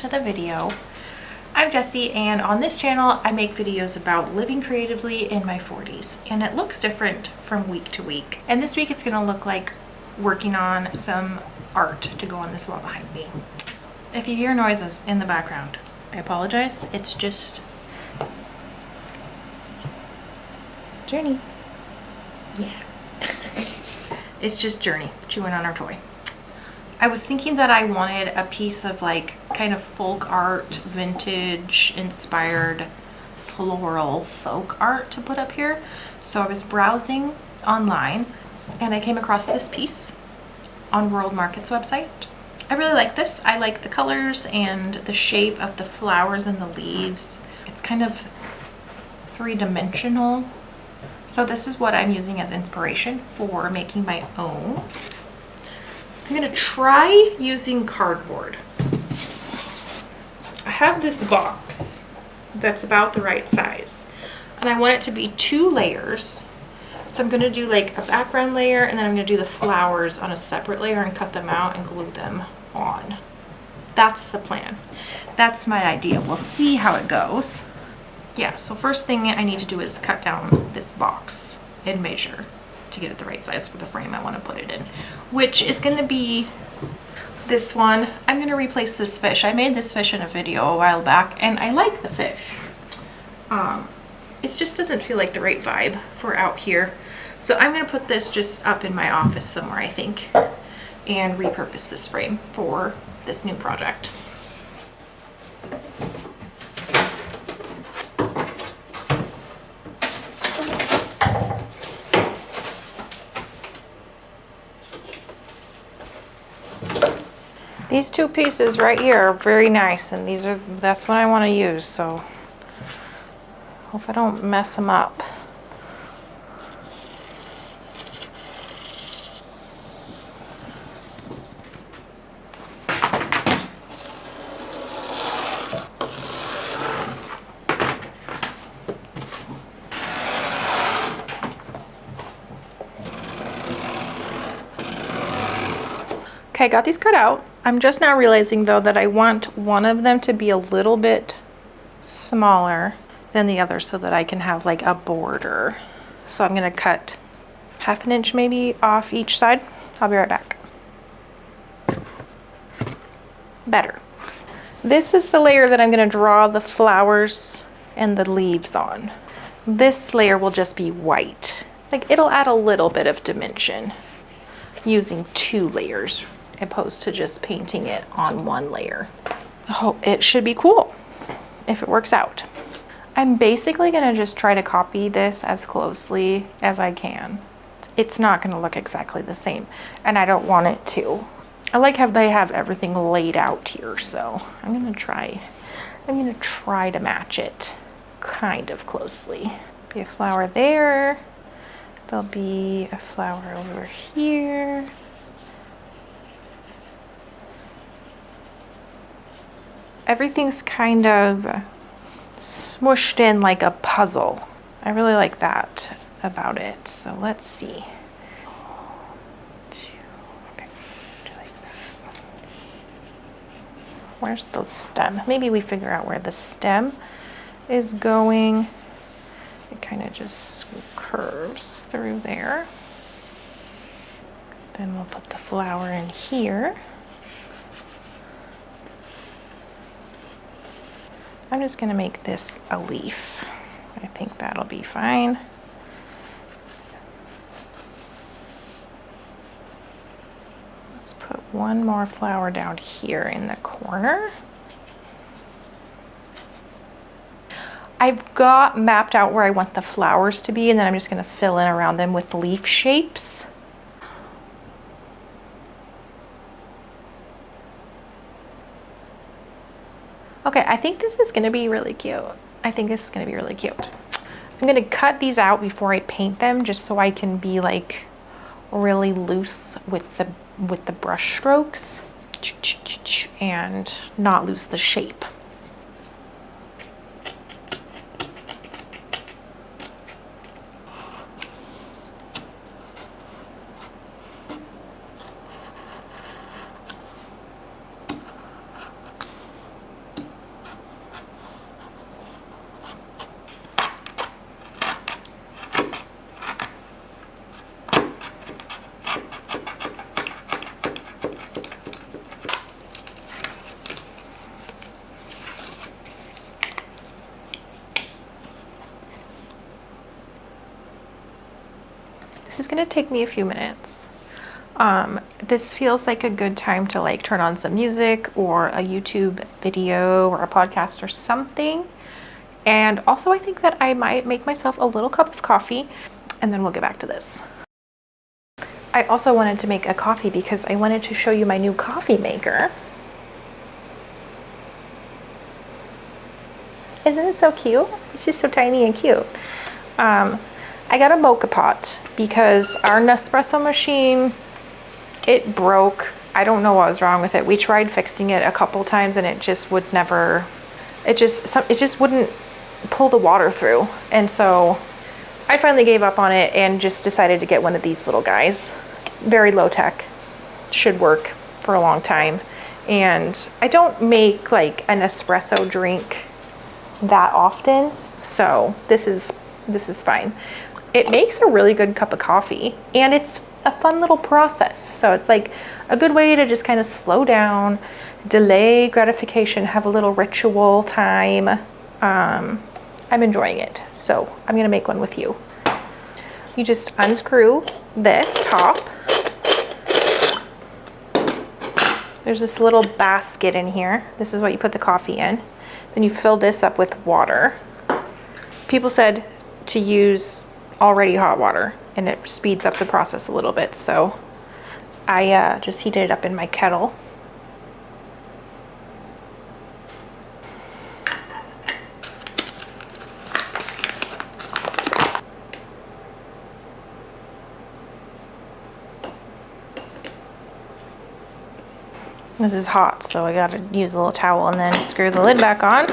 to the video. I'm Jessie, and on this channel I make videos about living creatively in my 40s, and it looks different from week to week. And this week it's gonna look like working on some art to go on this wall behind me. If you hear noises in the background, I apologize. It's just Journey. Yeah. It's just Journey chewing on our toy. I was thinking that I wanted a piece of like kind of folk art, vintage inspired floral folk art to put up here. So I was browsing online and I came across this piece on World Market's website. I really like this. I like the colors and the shape of the flowers and the leaves. It's kind of three-dimensional. So this is what I'm using as inspiration for making my own. I'm gonna try using cardboard. I have this box that's about the right size, and I want it to be 2 layers. So I'm gonna do like a background layer, and then I'm gonna do the flowers on a separate layer and cut them out and glue them on. That's the plan. That's my idea. We'll see how it goes. Yeah, so first thing I need to do is cut down this box and measure to get it the right size for the frame I want to put it in, which is going to be this one. I'm going to replace this fish. I made this fish in a video a while back, and I like the fish. It just doesn't feel like the right vibe for out here. So I'm going to put this just up in my office somewhere, I think, and repurpose this frame for this new project. These 2 pieces right here are very nice, and that's what I want to use, so hope I don't mess them up. Okay, got these cut out. I'm just now realizing though that I want one of them to be a little bit smaller than the other so that I can have like a border. So I'm gonna cut 1/2 inch maybe off each side. I'll be right back. Better. This is the layer that I'm gonna draw the flowers and the leaves on. This layer will just be white. Like, it'll add a little bit of dimension using 2 layers opposed to just painting it on 1 layer. Oh, it should be cool if it works out. I'm basically gonna just try to copy this as closely as I can. It's not gonna look exactly the same, and I don't want it to. I like how they have everything laid out here, so I'm gonna try to match it kind of closely. Be a flower there. There'll be a flower over here. Everything's kind of smooshed in like a puzzle. I really like that about it. So let's see. Okay, do like that. Where's the stem? Maybe we figure out where the stem is going. It kind of just curves through there. Then we'll put the flower in here. I'm just gonna make this a leaf. I think that'll be fine. Let's put one more flower down here in the corner. I've got mapped out where I want the flowers to be, and then I'm just gonna fill in around them with leaf shapes. Okay, I think this is gonna be really cute. I'm gonna cut these out before I paint them, just so I can be like really loose with the brush strokes and not lose the shape. This is gonna take me a few minutes. This feels like a good time to like turn on some music or a YouTube video or a podcast or something. And also I think that I might make myself a little cup of coffee and then we'll get back to this. I also wanted to make a coffee because I wanted to show you my new coffee maker. Isn't it so cute? It's just so tiny and cute. I got a mocha pot because our Nespresso machine, it broke. I don't know what was wrong with it. We tried fixing it a couple times and it just would never, it just wouldn't pull the water through. And so I finally gave up on it and just decided to get one of these little guys. Very low tech, should work for a long time. And I don't make like an espresso drink that often, so this is fine. It makes a really good cup of coffee and it's a fun little process. So it's like a good way to just kind of slow down, delay gratification, have a little ritual time. I'm enjoying it, so I'm gonna make one with you. You just unscrew the top. There's this little basket in here. This is what you put the coffee in. Then you fill this up with water. People said to use already hot water and it speeds up the process a little bit. So I just heated it up in my kettle. This is hot, so I gotta use a little towel and then screw the lid back on.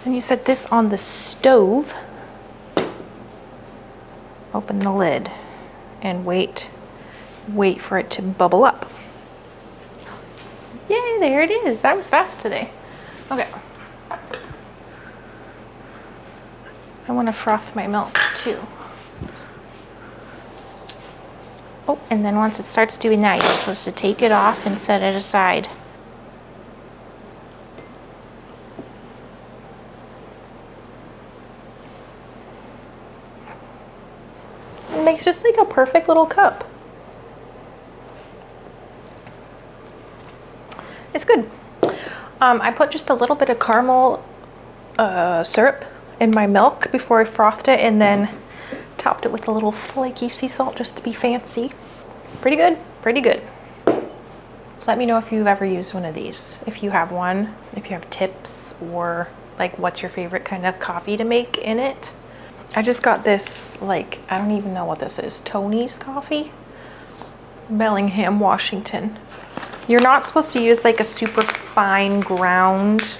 Then you set this on the stove. Open the lid and wait for it to bubble up. Yay, there it is. That was fast today. Okay. I want to froth my milk too. Oh, and then once it starts doing that, you're supposed to take it off and set it aside. It makes just like a perfect little cup. It's good. I put just a little bit of caramel syrup in my milk before I frothed it and then topped it with a little flaky sea salt just to be fancy. Pretty good, pretty good. Let me know if you've ever used one of these. If you have one, if you have tips or like what's your favorite kind of coffee to make in it. I just got this, like, I don't even know what this is. Tony's coffee, Bellingham, Washington. You're not supposed to use like a super fine ground,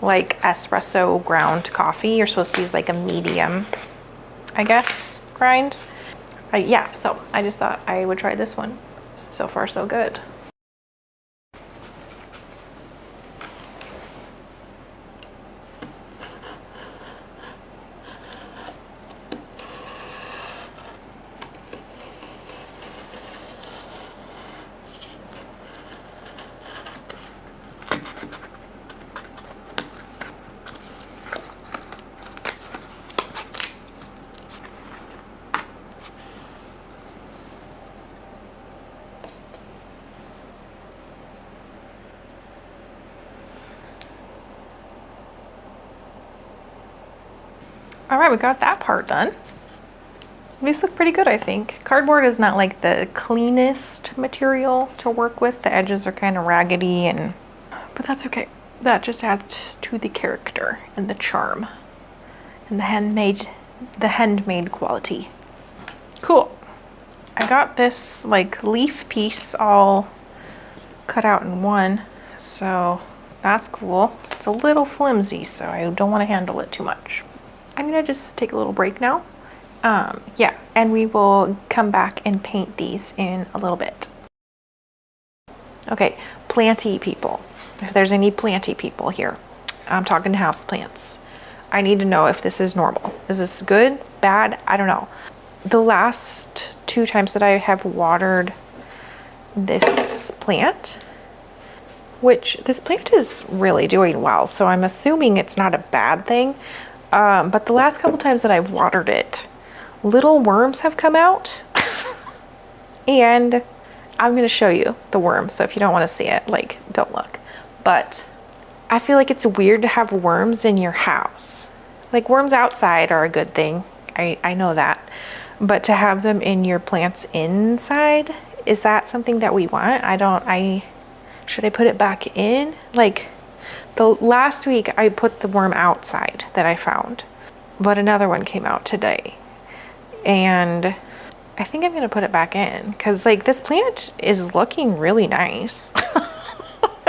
like espresso ground coffee. You're supposed to use like a medium, I guess, grind. Yeah, so I just thought I would try this one. So far, so good. All right, we got that part done. These look pretty good, I think. Cardboard is not like the cleanest material to work with. The edges are kind of raggedy, but that's okay. That just adds to the character and the charm and the handmade quality. Cool. I got this like leaf piece all cut out in one, so that's cool. It's a little flimsy, so I don't want to handle it too much. I'm gonna just take a little break now. Yeah, and we will come back and paint these in a little bit. Okay, planty people. If there's any planty people here, I'm talking house plants. I need to know if this is normal. Is this good, bad? I don't know. The last 2 times that I have watered this plant, which this plant is really doing well, so I'm assuming it's not a bad thing. But the last couple times that I've watered it, little worms have come out. And I'm going to show you the worm. So if you don't want to see it, like, don't look. But I feel like it's weird to have worms in your house. Like, worms outside are a good thing. I know that. But to have them in your plants inside, is that something that we want? Should I put it back in? Like, the last week I put the worm outside that I found, but another one came out today. And I think I'm going to put it back in because, like, this plant is looking really nice.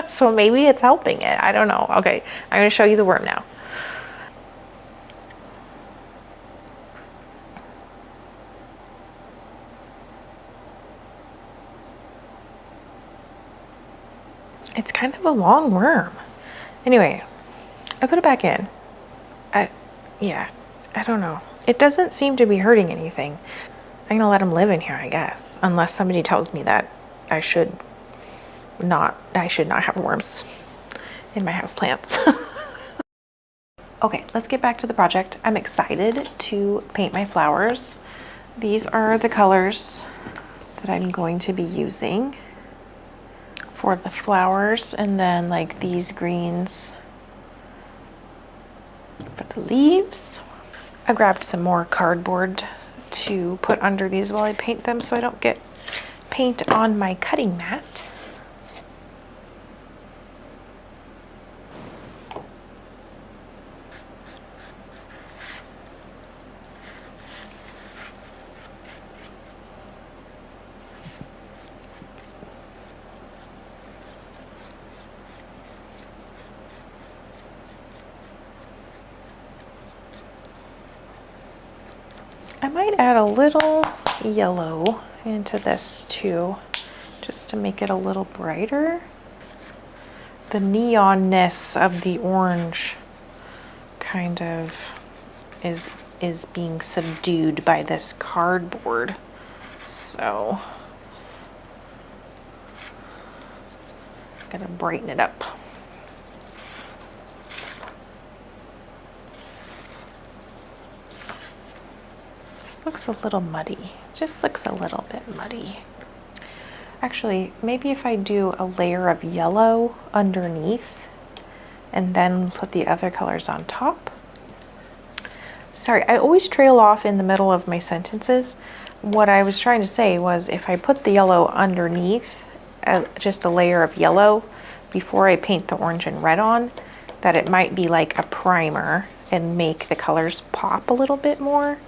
So maybe it's helping it. I don't know. Okay, I'm going to show you the worm now. It's kind of a long worm. Anyway, I put it back in. Yeah, I don't know. It doesn't seem to be hurting anything. I'm gonna let him live in here, I guess, unless somebody tells me that I should not have worms in my house plants. Okay, let's get back to the project. I'm excited to paint my flowers. These are the colors that I'm going to be using for the flowers, and then like these greens for the leaves. I grabbed some more cardboard to put under these while I paint them so I don't get paint on my cutting mat. I might add a little yellow into this too, just to make it a little brighter. The neonness of the orange kind of is being subdued by this cardboard. So I'm gonna brighten it up. Looks a little muddy. Just looks a little bit muddy. Actually, maybe if I do a layer of yellow underneath and then put the other colors on top. Sorry, I always trail off in the middle of my sentences. What I was trying to say was if I put the yellow underneath, just a layer of yellow before I paint the orange and red on, that it might be like a primer and make the colors pop a little bit more.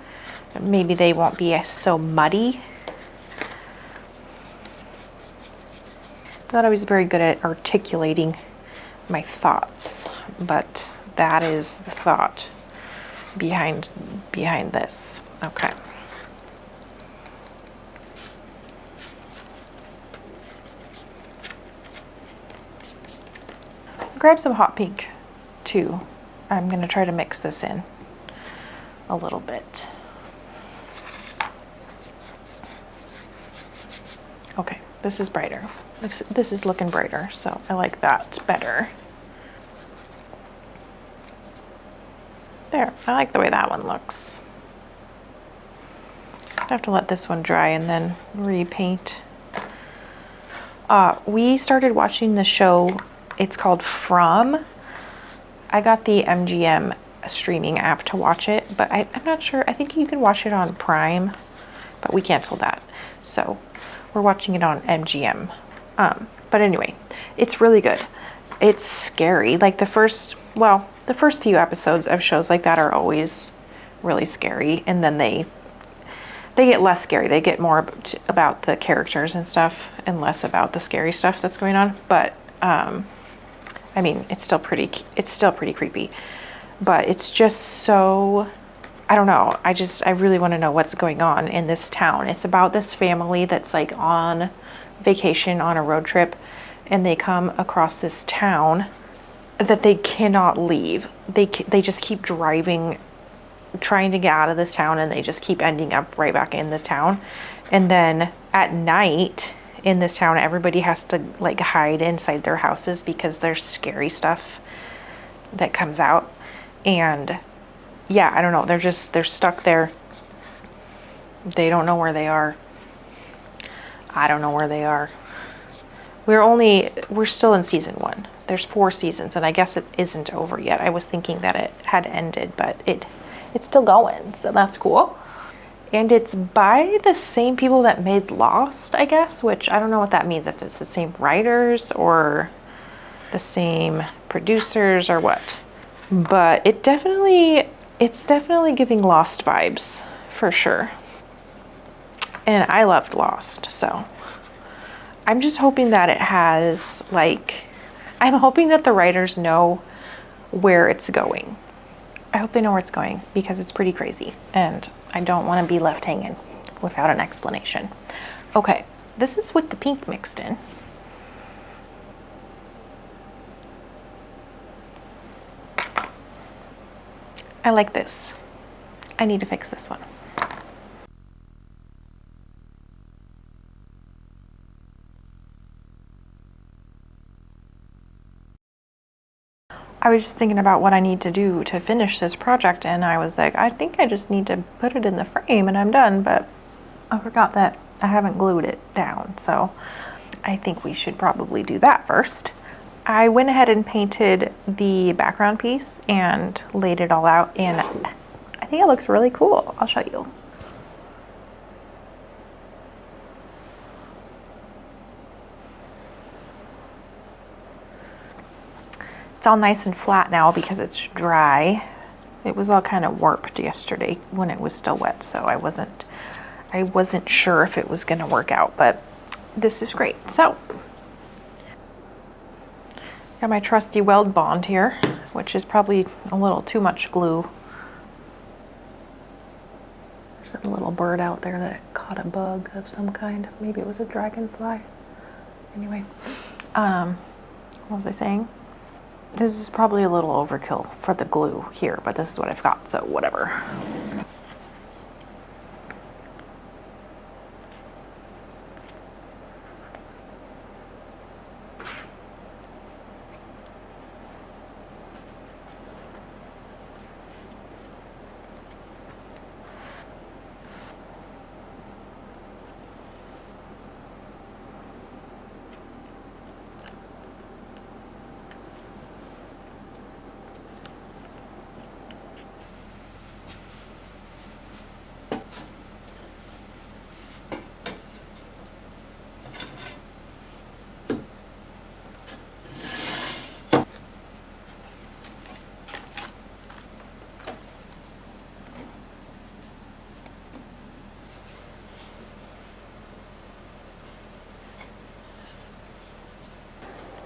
Maybe they won't be so muddy. Not always very good at articulating my thoughts, but that is the thought behind this. Okay. Grab some hot pink too. I'm gonna try to mix this in a little bit. Okay, this is brighter. This is looking brighter, so I like that better. There, I like the way that one looks. I have to let this one dry and then repaint. We started watching the show, it's called From. I got the MGM streaming app to watch it, but I'm not sure. I think you can watch it on Prime, but we canceled that. So we're watching it on MGM. But anyway, it's really good. It's scary. Like the first few episodes of shows like that are always really scary. And then they get less scary. They get more about the characters and stuff and less about the scary stuff that's going on. But, I mean, it's still pretty creepy, but it's just so, I don't know. I really want to know what's going on in this town. It's about this family that's like on vacation on a road trip, and they come across this town that they cannot leave. They just keep driving, trying to get out of this town, and they just keep ending up right back in this town. And then at night in this town, everybody has to like hide inside their houses because there's scary stuff that comes out. And yeah, I don't know. They're stuck there. They don't know where they are. I don't know where they are. We're still in season 1. There's 4 seasons, and I guess it isn't over yet. I was thinking that it had ended, but it's still going, so that's cool. And it's by the same people that made Lost, I guess, which I don't know what that means, if it's the same writers or the same producers or what. But it's definitely giving Lost vibes for sure. And I loved Lost, so I'm just hoping that it has, like, I'm hoping that the writers know where it's going. I hope they know where it's going because it's pretty crazy and I don't want to be left hanging without an explanation. Okay, this is with the pink mixed in. I like this. I need to fix this one. I was just thinking about what I need to do to finish this project, and I was like, I think I just need to put it in the frame and I'm done, but I forgot that I haven't glued it down, so I think we should probably do that first. I went ahead and painted the background piece and laid it all out, and I think it looks really cool. I'll show you. It's all nice and flat now because it's dry. It was all kind of warped yesterday when it was still wet, so I wasn't sure if it was going to work out, but this is great. So, got my trusty Weld Bond here, which is probably a little too much glue. There's a little bird out there that caught a bug of some kind. Maybe it was a dragonfly. Anyway, what was I saying? This is probably a little overkill for the glue here, but this is what I've got, so whatever.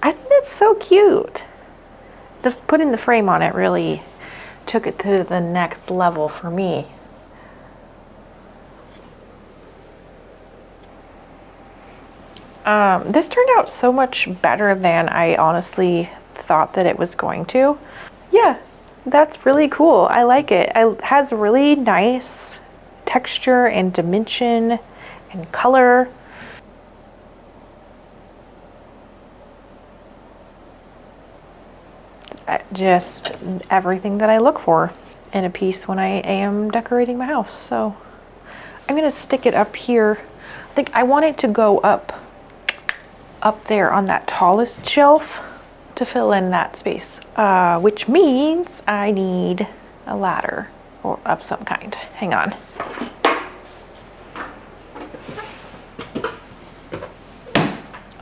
I think that's so cute. Putting the frame on it really took it to the next level for me. This turned out so much better than I honestly thought that it was going to. Yeah, that's really cool. I like it. It has really nice texture and dimension and color. Just everything that I look for in a piece when I am decorating my house. So I'm gonna stick it up here. I think I want it to go up there on that tallest shelf to fill in that space, which means I need a ladder or of some kind. Hang on.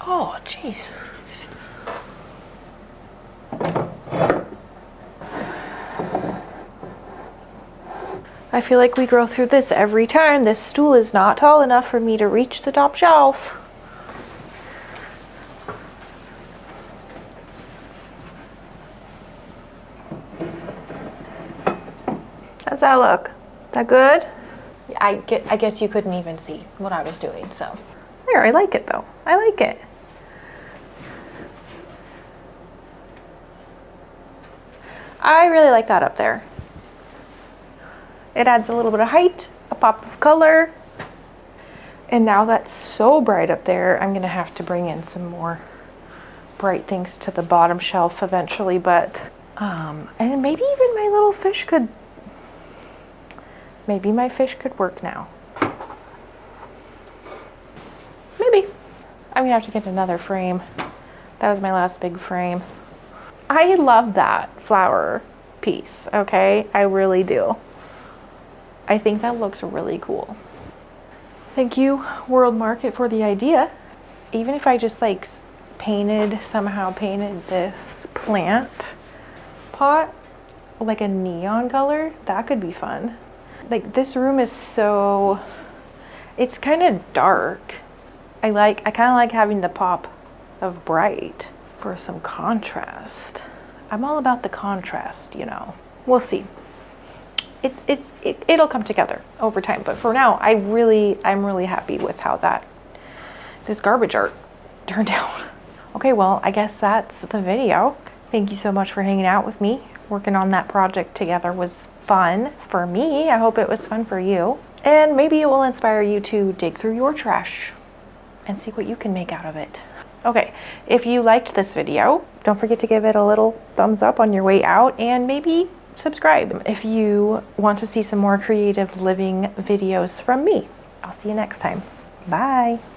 Oh, jeez. I feel like we go through this every time. This stool is not tall enough for me to reach the top shelf. How's that look? Is that good? I guess you couldn't even see what I was doing, so. There, I like it though. I like it. I really like that up there. It adds a little bit of height, a pop of color. And now that's so bright up there, I'm gonna have to bring in some more bright things to the bottom shelf eventually, but, and maybe even my little fish could Maybe my fish could work now. Maybe. I'm gonna have to get another frame. That was my last big frame. I love that flower piece, okay? I really do. I think that looks really cool. Thank you, World Market, for the idea. Even if I just like somehow painted this plant pot like a neon color, that could be fun. Like this room is so, it's kind of dark. I kind of like having the pop of bright for some contrast. I'm all about the contrast, you know. We'll see. It'll come together over time, but for now, I'm really happy with how this garbage art turned out. Okay, well, I guess that's the video. Thank you so much for hanging out with me. Working on that project together was fun for me. I hope it was fun for you. And maybe it will inspire you to dig through your trash and see what you can make out of it. Okay, if you liked this video, don't forget to give it a little thumbs up on your way out and maybe subscribe if you want to see some more creative living videos from me. I'll see you next time. Bye.